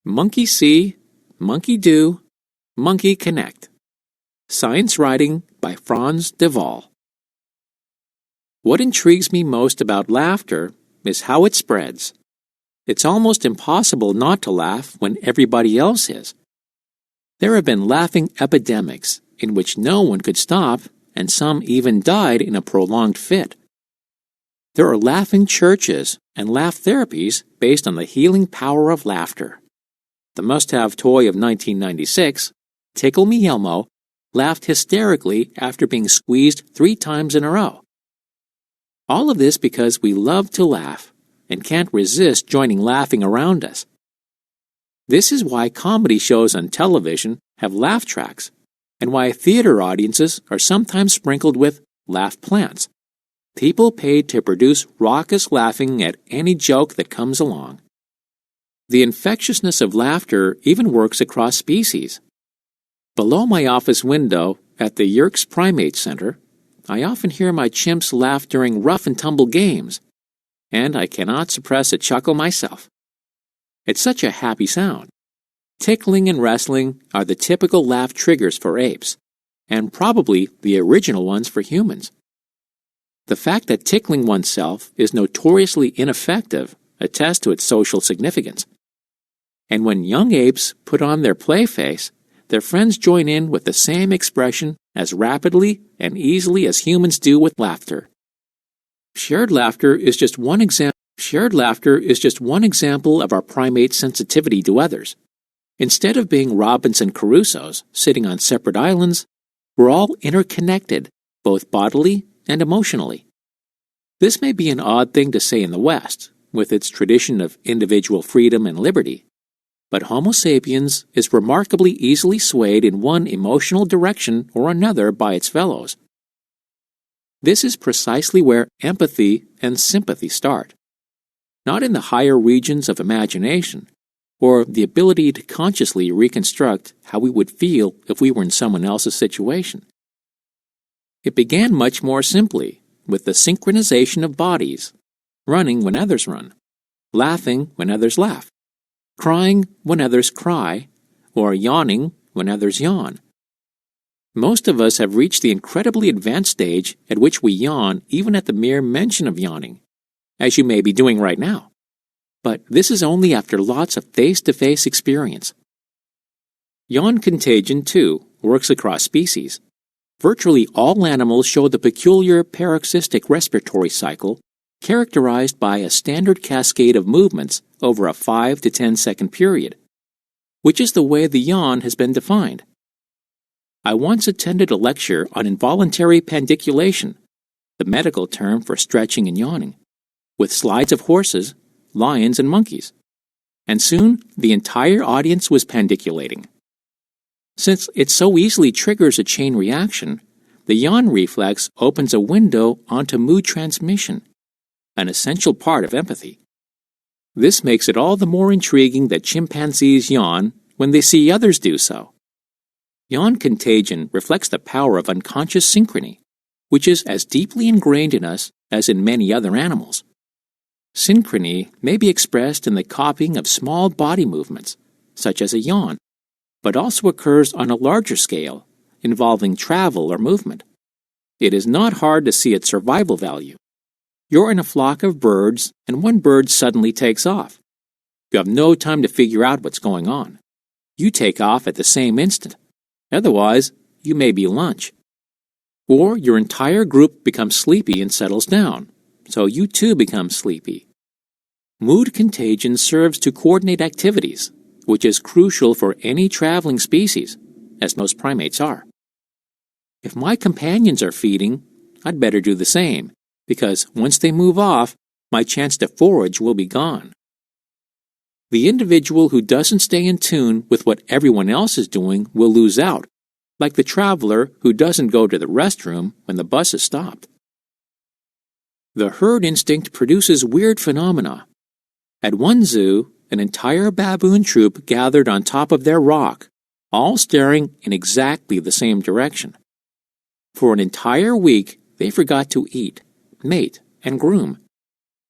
Monkey see, monkey do, monkey connect. Science writing by Franz de Waal. What intrigues me most about laughter is how it spreads. It's almost impossible not to laugh when everybody else is. There have been laughing epidemics in which no one could stop, and some even died in a prolonged fit. There are laughing churches and laugh therapies based on the healing power of laughter. The must-have toy of 1996, Tickle Me Elmo, laughed hysterically after being squeezed 3 times in a row. All of this because we love to laugh and can't resist joining laughing around us. This is why comedy shows on television have laugh tracks, and why theater audiences are sometimes sprinkled with laugh plants. People paid to produce raucous laughing at any joke that comes along. The infectiousness of laughter even works across species. Below my office window at the Yerkes Primate Center, I often hear my chimps laugh during rough-and-tumble games, and I cannot suppress a chuckle myself. It's such a happy sound. Tickling and wrestling are the typical laugh triggers for apes, and probably the original ones for humans. The fact that tickling oneself is notoriously ineffective attests to its social significance. And when young apes put on their play face, their friends join in with the same expression as rapidly and easily as humans do with laughter. Shared laughter is just one example of our primate sensitivity to others. Instead of being Robinson Crusoes sitting on separate islands, we're all interconnected, both bodily and emotionally. This may be an odd thing to say in the West, with its tradition of individual freedom and liberty, but Homo sapiens is remarkably easily swayed in one emotional direction or another by its fellows. This is precisely where empathy and sympathy start, not in the higher regions of imagination, or the ability to consciously reconstruct how we would feel if we were in someone else's situation. It began much more simply, with the synchronization of bodies, running when others run, laughing when others laugh, crying when others cry, or yawning when others yawn. Most of us have reached the incredibly advanced stage at which we yawn even at the mere mention of yawning, as you may be doing right now. But this is only after lots of face-to-face experience. Yawn contagion, too, works across species. Virtually all animals show the peculiar paroxystic respiratory cycle characterized by a standard cascade of movements over a 5 to 10 second period, which is the way the yawn has been defined. I once attended a lecture on involuntary pandiculation, the medical term for stretching and yawning, with slides of horses, lions, and monkeys, and soon the entire audience was pandiculating. Since it so easily triggers a chain reaction, the yawn reflex opens a window onto mood transmission, an essential part of empathy. This makes it all the more intriguing that chimpanzees yawn when they see others do so. Yawn contagion reflects the power of unconscious synchrony, which is as deeply ingrained in us as in many other animals. Synchrony may be expressed in the copying of small body movements, such as a yawn, but also occurs on a larger scale, involving travel or movement. It is not hard to see its survival value. You're in a flock of birds, and one bird suddenly takes off. You have no time to figure out what's going on. You take off at the same instant. Otherwise, you may be lunch. Or your entire group becomes sleepy and settles down, so you too become sleepy. Mood contagion serves to coordinate activities, which is crucial for any traveling species, as most primates are. If my companions are feeding, I'd better do the same, because once they move off, my chance to forage will be gone. The individual who doesn't stay in tune with what everyone else is doing will lose out, like the traveler who doesn't go to the restroom when the bus is stopped. The herd instinct produces weird phenomena. At one zoo, an entire baboon troop gathered on top of their rock, all staring in exactly the same direction. For an entire week, they forgot to eat, mate, and groom.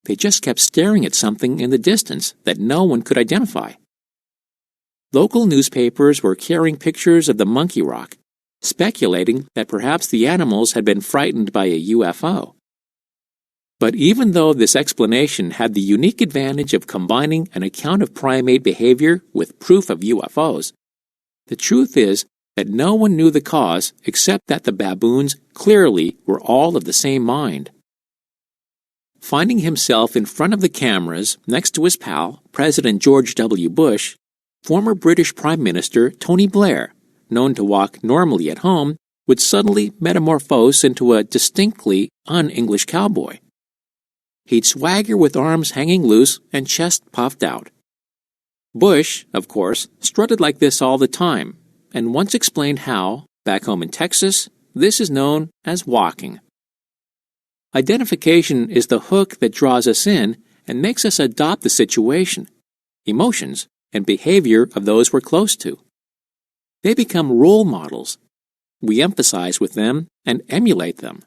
They just kept staring at something in the distance that no one could identify. local newspapers were carrying pictures of the monkey rock, speculating that perhaps the animals had been frightened by a UFO. But even though this explanation had the unique advantage of combining an account of primate behavior with proof of UFOs, the truth is that no one knew the cause except that the baboons clearly were all of the same mind. Finding himself in front of the cameras next to his pal, President George W. Bush, former British Prime Minister Tony Blair, known to walk normally at home, would suddenly metamorphose into a distinctly un-English cowboy. He'd swagger with arms hanging loose and chest puffed out. Bush, of course, strutted like this all the time, and once explained how, back home in Texas, this is known as walking. Identification is the hook that draws us in and makes us adopt the situation, emotions, and behavior of those we're close to. They become role models. We empathize with them and emulate them.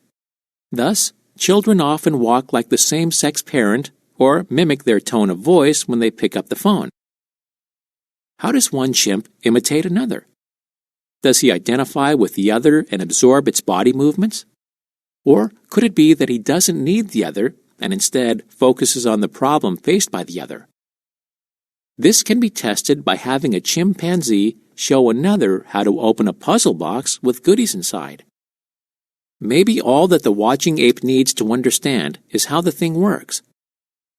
Thus, children often walk like the same-sex parent or mimic their tone of voice when they pick up the phone. How does one chimp imitate another? Does he identify with the other and absorb its body movements? Or could it be that he doesn't need the other and instead focuses on the problem faced by the other? This can be tested by having a chimpanzee show another how to open a puzzle box with goodies inside. Maybe all that the watching ape needs to understand is how the thing works.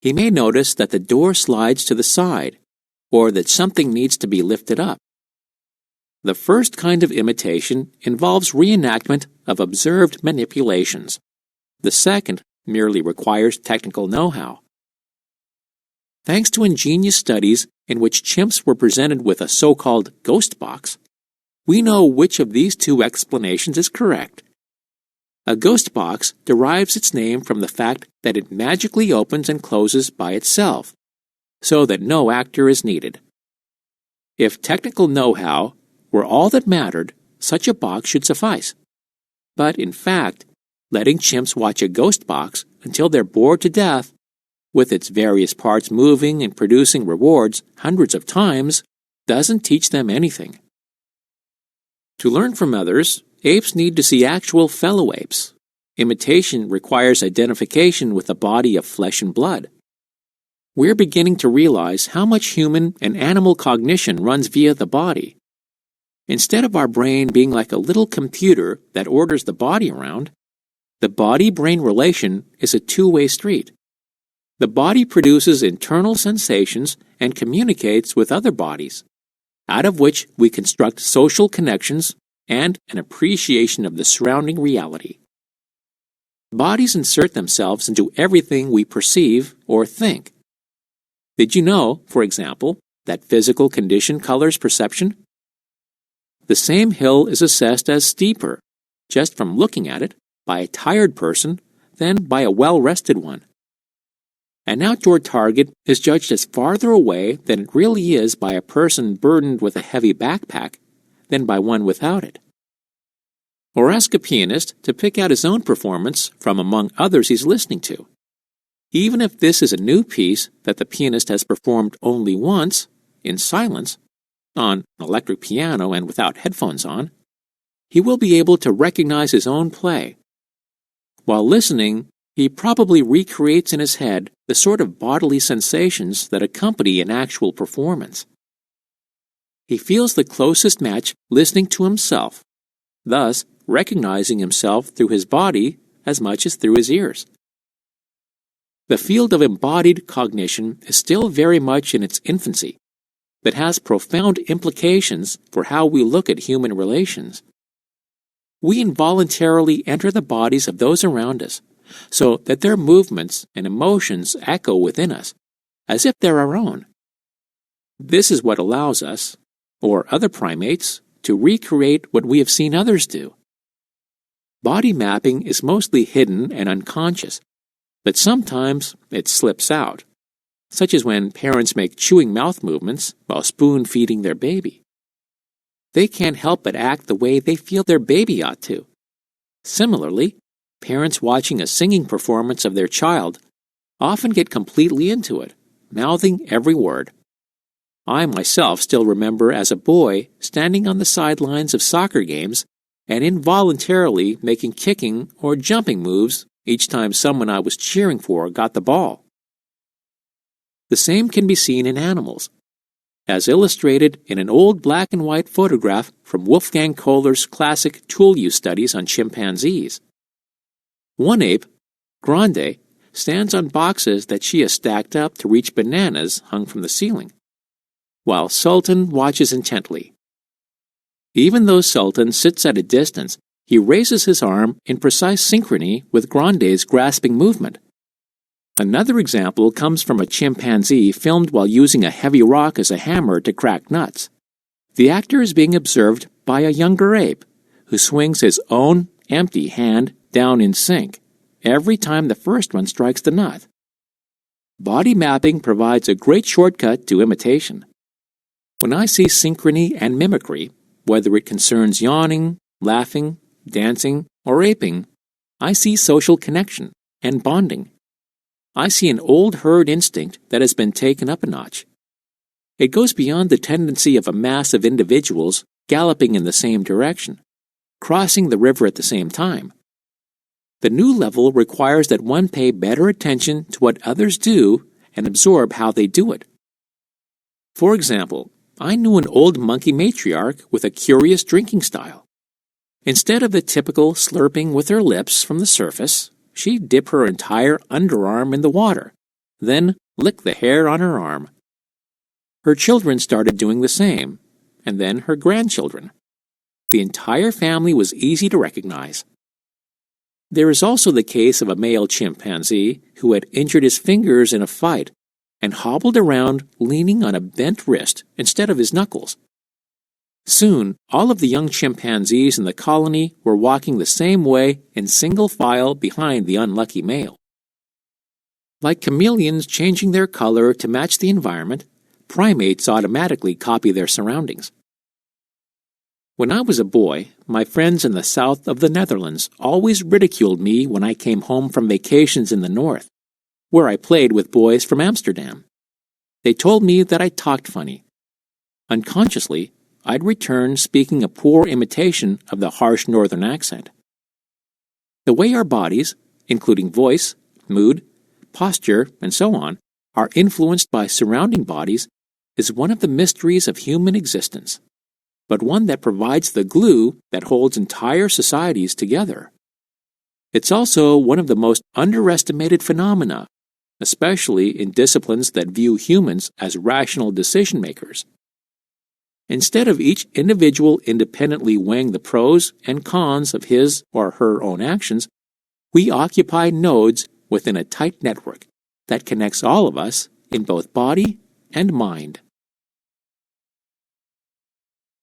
He may notice that the door slides to the side, or that something needs to be lifted up. The first kind of imitation involves reenactment of observed manipulations. The second merely requires technical know-how. Thanks to ingenious studies in which chimps were presented with a so-called ghost box, we know which of these two explanations is correct. A ghost box derives its name from the fact that it magically opens and closes by itself, so that no actor is needed. If technical know-how were all that mattered, such a box should suffice. But in fact, letting chimps watch a ghost box until they're bored to death, with its various parts moving and producing rewards hundreds of times, doesn't teach them anything. To learn from others, apes need to see actual fellow apes. Imitation requires identification with a body of flesh and blood. We're beginning to realize how much human and animal cognition runs via the body. Instead of our brain being like a little computer that orders the body around, the body-brain relation is a two-way street. The body produces internal sensations and communicates with other bodies, out of which we construct social connections and an appreciation of the surrounding reality. Bodies insert themselves into everything we perceive or think. Did you know, for example, that physical condition colors perception? The same hill is assessed as steeper, just from looking at it, by a tired person than by a well-rested one. An outdoor target is judged as farther away than it really is by a person burdened with a heavy backpack than by one without it. Or ask a pianist to pick out his own performance from among others he's listening to. Even if this is a new piece that the pianist has performed only once, in silence, on an electric piano and without headphones on, he will be able to recognize his own play. While listening, he probably recreates in his head the sort of bodily sensations that accompany an actual performance. He feels the closest match listening to himself, thus recognizing himself through his body as much as through his ears. The field of embodied cognition is still very much in its infancy, but has profound implications for how we look at human relations. We involuntarily enter the bodies of those around us, so that their movements and emotions echo within us, as if they're our own. This is what allows us, or other primates, to recreate what we have seen others do. Body mapping is mostly hidden and unconscious, but sometimes it slips out, such as when parents make chewing mouth movements while spoon-feeding their baby. They can't help but act the way they feel their baby ought to. Similarly, parents watching a singing performance of their child often get completely into it, mouthing every word. I myself still remember as a boy standing on the sidelines of soccer games and involuntarily making kicking or jumping moves each time someone I was cheering for got the ball. The same can be seen in animals, as illustrated in an old black and white photograph from Wolfgang Kohler's classic tool use studies on chimpanzees. One ape, Grande, stands on boxes that she has stacked up to reach bananas hung from the ceiling, while Sultan watches intently. Even though Sultan sits at a distance, he raises his arm in precise synchrony with Grande's grasping movement. Another example comes from a chimpanzee filmed while using a heavy rock as a hammer to crack nuts. The actor is being observed by a younger ape, who swings his own empty hand down in sync every time the first one strikes the nut. Body mapping provides a great shortcut to imitation. When I see synchrony and mimicry, whether it concerns yawning, laughing, dancing, or aping, I see social connection and bonding. I see an old herd instinct that has been taken up a notch. It goes beyond the tendency of a mass of individuals galloping in the same direction, crossing the river at the same time. The new level requires that one pay better attention to what others do and absorb how they do it. For example, I knew an old monkey matriarch with a curious drinking style. Instead of the typical slurping with her lips from the surface, she'd dip her entire underarm in the water, then lick the hair on her arm. Her children started doing the same, and then her grandchildren. The entire family was easy to recognize. There is also the case of a male chimpanzee who had injured his fingers in a fight and hobbled around leaning on a bent wrist instead of his knuckles. Soon, all of the young chimpanzees in the colony were walking the same way in single file behind the unlucky male. Like chameleons changing their color to match the environment, primates automatically copy their surroundings. When I was a boy, my friends in the south of the Netherlands always ridiculed me when I came home from vacations in the north, where I played with boys from Amsterdam. They told me that I talked funny. Unconsciously, I'd return speaking a poor imitation of the harsh northern accent. The way our bodies, including voice, mood, posture, and so on, are influenced by surrounding bodies is one of the mysteries of human existence, but one that provides the glue that holds entire societies together. It's also one of the most underestimated phenomena, especially in disciplines that view humans as rational decision-makers. Instead of each individual independently weighing the pros and cons of his or her own actions, we occupy nodes within a tight network that connects all of us in both body and mind.